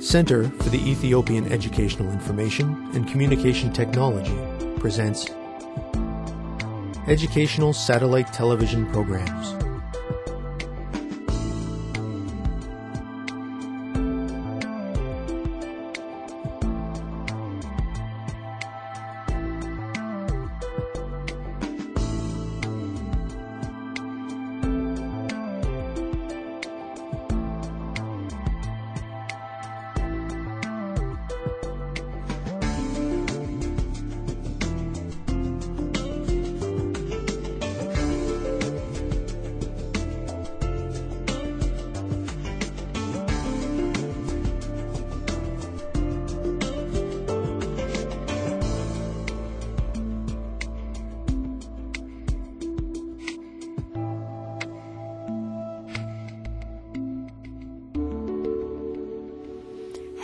Center for the Ethiopian Educational Information and Communication Technology presents Educational Satellite Television Programs.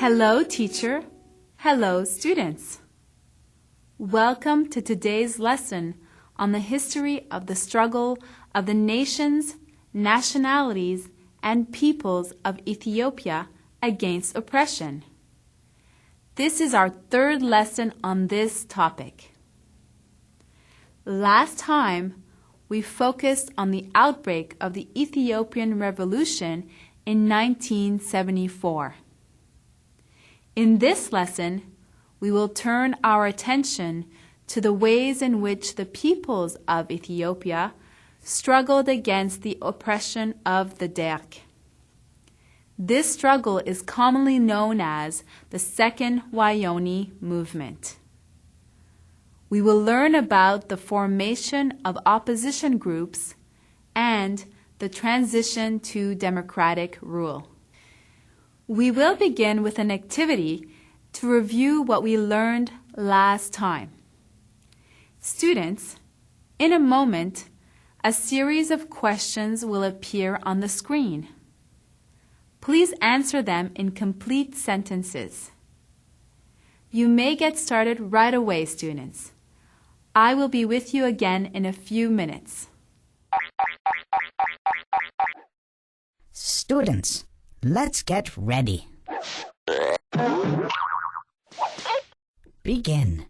Hello, teacher. Hello, students. Welcome to today's lesson on the history of the struggle of the nations, nationalities, and peoples of Ethiopia against oppression. This is our third lesson on this topic. Last time, we focused on the outbreak of the Ethiopian Revolution in 1974. In this lesson, we will turn our attention to the ways in which the peoples of Ethiopia struggled against the oppression of the Derg. This struggle is commonly known as the Second Woyane movement. We will learn about the formation of opposition groups and the transition to democratic rule. We will begin with an activity to review what we learned last time. Students, in a moment, a series of questions will appear on the screen. Please answer them in complete sentences. You may get started right away, students. I will be with you again in a few minutes. Students, let's get ready. Begin.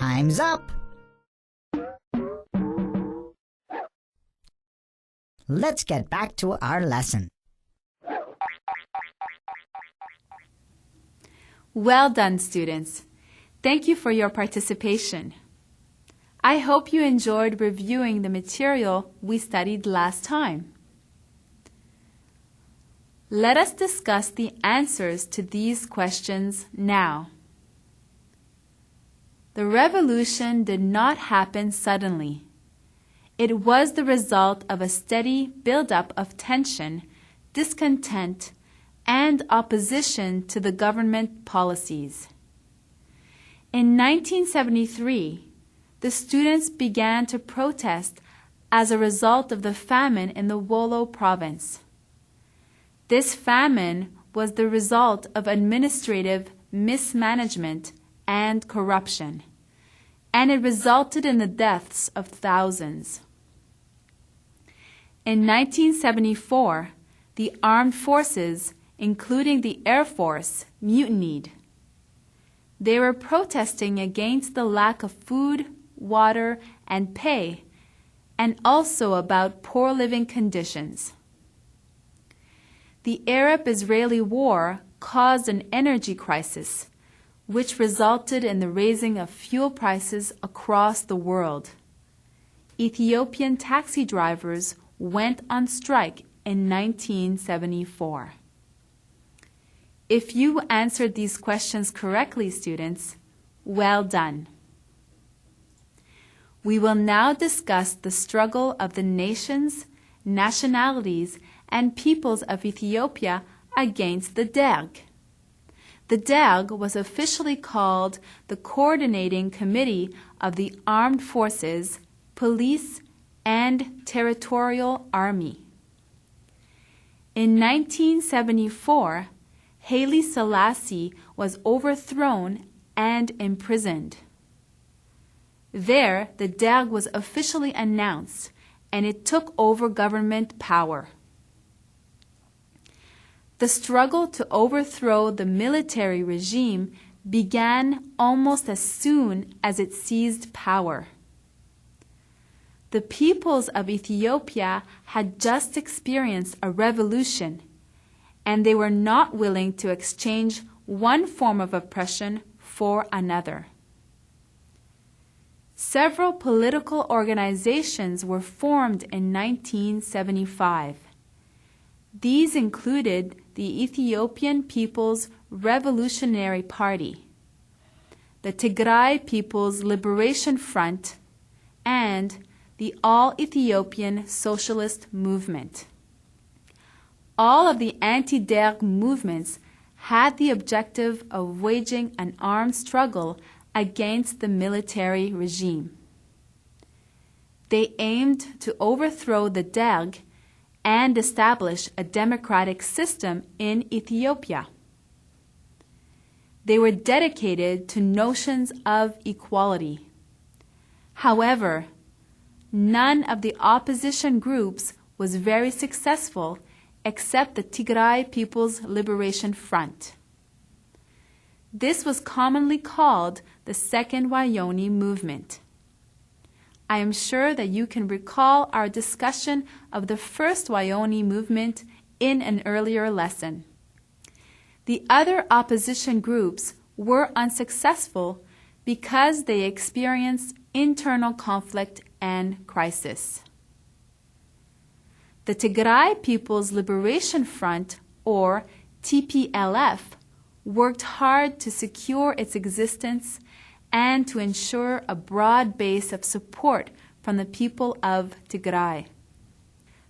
Time's up. Let's get back to our lesson. Well done, students. Thank you for your participation. I hope you enjoyed reviewing the material we studied last time. Let us discuss the answers to these questions now. The revolution did not happen suddenly. It was the result of a steady buildup of tension, discontent, and opposition to the government policies. In 1973, the students began to protest as a result of the famine in the Wollo province. This famine was the result of administrative mismanagement and corruption, and it resulted in the deaths of thousands. In 1974, the armed forces, including the Air Force, mutinied. They were protesting against the lack of food, water, and pay, and also about poor living conditions. The Arab-Israeli War caused an energy crisis, which resulted in the raising of fuel prices across the world. Ethiopian taxi drivers went on strike in 1974. If you answered these questions correctly, students, well done. We will now discuss the struggle of the nations, nationalities, and peoples of Ethiopia against the Derg. The Derg was officially called the Coordinating Committee of the Armed Forces, Police, and Territorial Army. In 1974, Haile Selassie was overthrown and imprisoned. There, the Derg was officially announced, and it took over government power. The struggle to overthrow the military regime began almost as soon as it seized power. The peoples of Ethiopia had just experienced a revolution, and they were not willing to exchange one form of oppression for another. Several political organizations were formed in 1975. These included the Ethiopian People's Revolutionary Party, the Tigray People's Liberation Front, and the All-Ethiopian Socialist Movement. All of the anti-Derg movements had the objective of waging an armed struggle against the military regime. They aimed to overthrow the Derg and establish a democratic system in Ethiopia. They were dedicated to notions of equality. However, none of the opposition groups was very successful except the Tigray People's Liberation Front. This was commonly called the Second Woyane movement. I am sure that you can recall our discussion of the First Woyane movement in an earlier lesson. The other opposition groups were unsuccessful because they experienced internal conflict and crisis. The Tigray People's Liberation Front, or TPLF, worked hard to secure its existence and to ensure a broad base of support from the people of Tigray.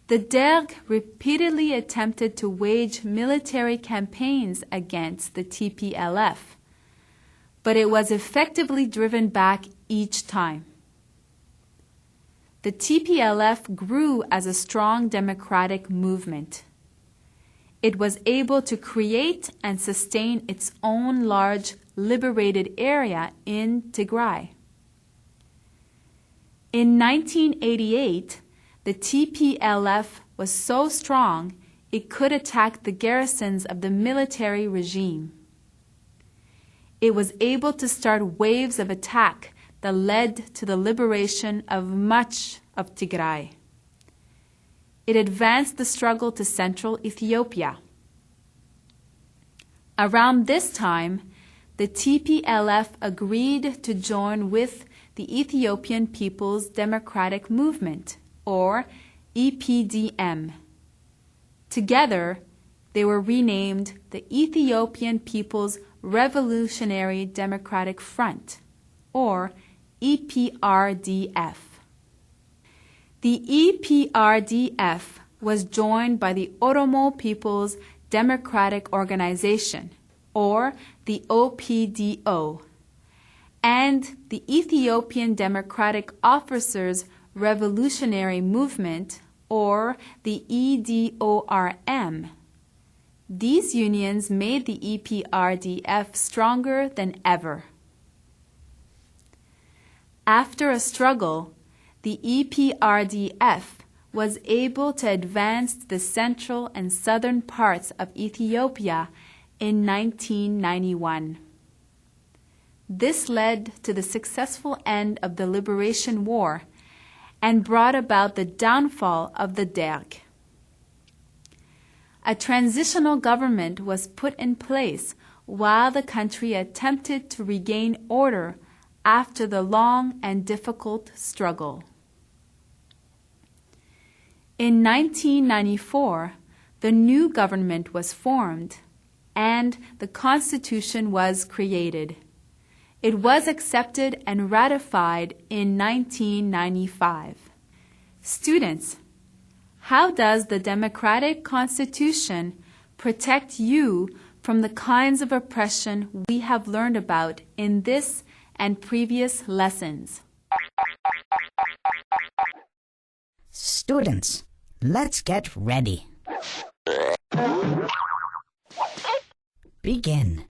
The Derg repeatedly attempted to wage military campaigns against the TPLF, but it was effectively driven back each time. The TPLF grew as a strong democratic movement. It was able to create and sustain its own large liberated area in Tigray. In 1988, the TPLF was so strong it could attack the garrisons of the military regime. It was able to start waves of attack that led to the liberation of much of Tigray. It advanced the struggle to central Ethiopia. Around this time, the TPLF agreed to join with the Ethiopian People's Democratic Movement, or EPDM. Together, they were renamed the Ethiopian People's Revolutionary Democratic Front, or EPRDF. The EPRDF was joined by the Oromo People's Democratic Organization, or the OPDO, and the Ethiopian Democratic Officers Revolutionary Movement, or the EDORM. These unions made the EPRDF stronger than ever. After a struggle, the EPRDF was able to advance the central and southern parts of Ethiopia in 1991. This led to the successful end of the Liberation War and brought about the downfall of the Derg. A transitional government was put in place while the country attempted to regain order after the long and difficult struggle. In 1994, the new government was formed and the Constitution was created. It was accepted and ratified in 1995. Students, how does the democratic Constitution protect you from the kinds of oppression we have learned about in this and previous lessons? Students, let's get ready. Begin.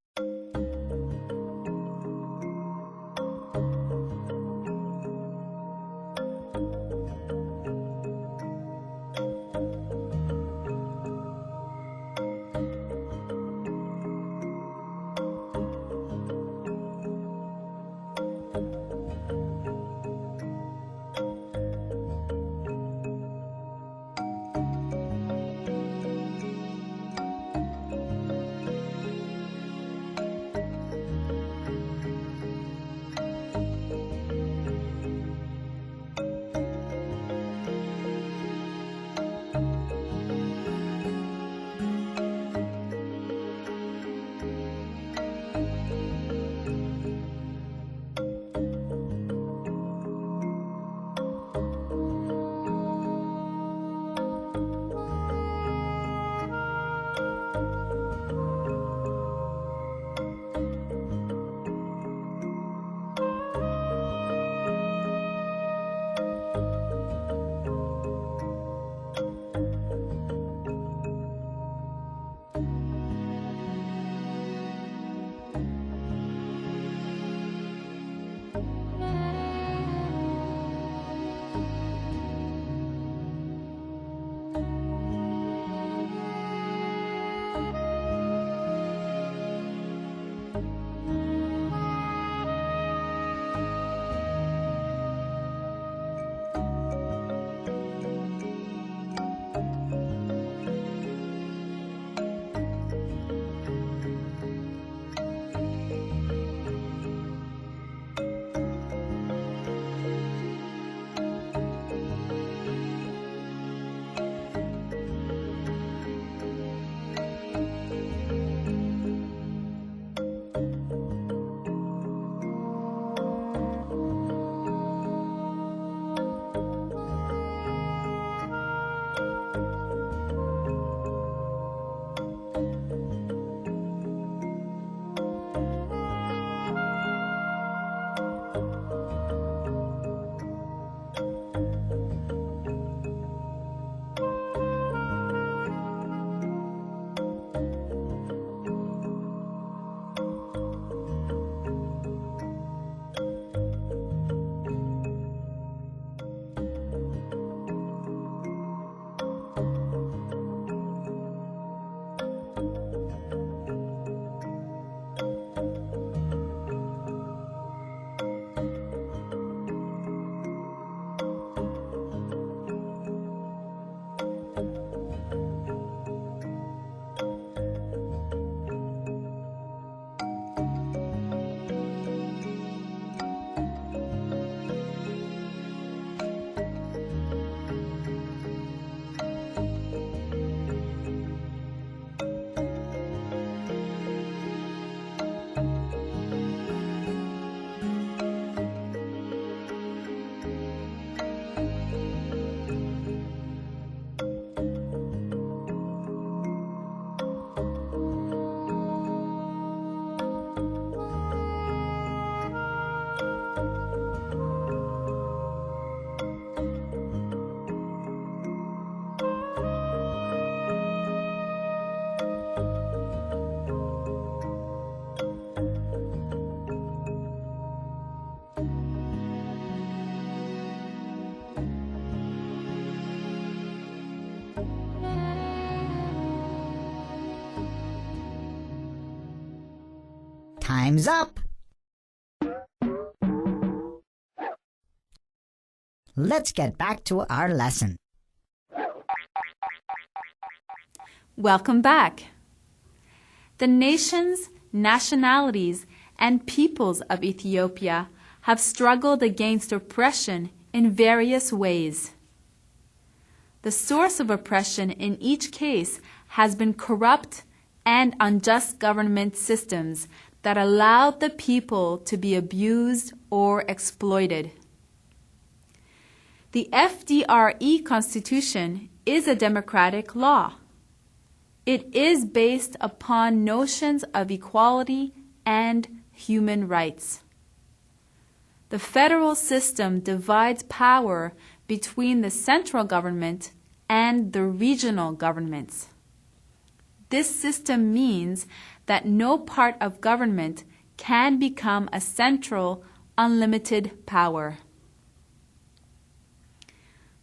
Time's up. Let's get back to our lesson. Welcome back. The nations, nationalities, and peoples of Ethiopia have struggled against oppression in various ways. The source of oppression in each case has been corrupt and unjust government systems that allowed the people to be abused or exploited. The FDRE Constitution is a democratic law. It is based upon notions of equality and human rights. The federal system divides power between the central government and the regional governments. This system means that no part of government can become a central, unlimited power.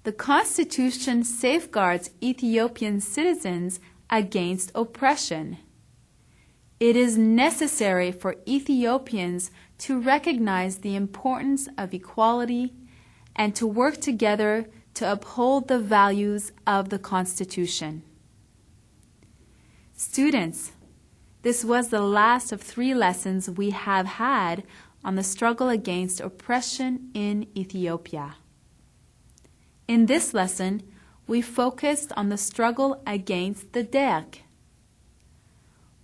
The Constitution safeguards Ethiopian citizens against oppression. It is necessary for Ethiopians to recognize the importance of equality and to work together to uphold the values of the Constitution. Students, this was the last of 3 lessons we have had on the struggle against oppression in Ethiopia. In this lesson, we focused on the struggle against the Derg.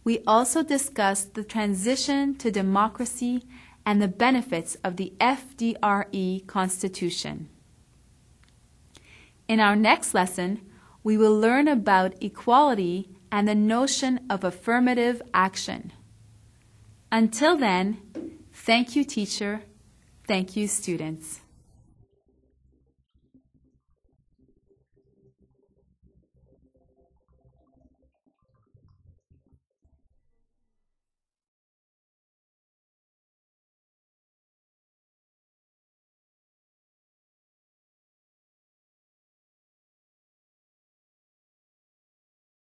We also discussed the transition to democracy and the benefits of the FDRE Constitution. In our next lesson, we will learn about equality and the notion of affirmative action. Until then, thank you, teacher. Thank you, students.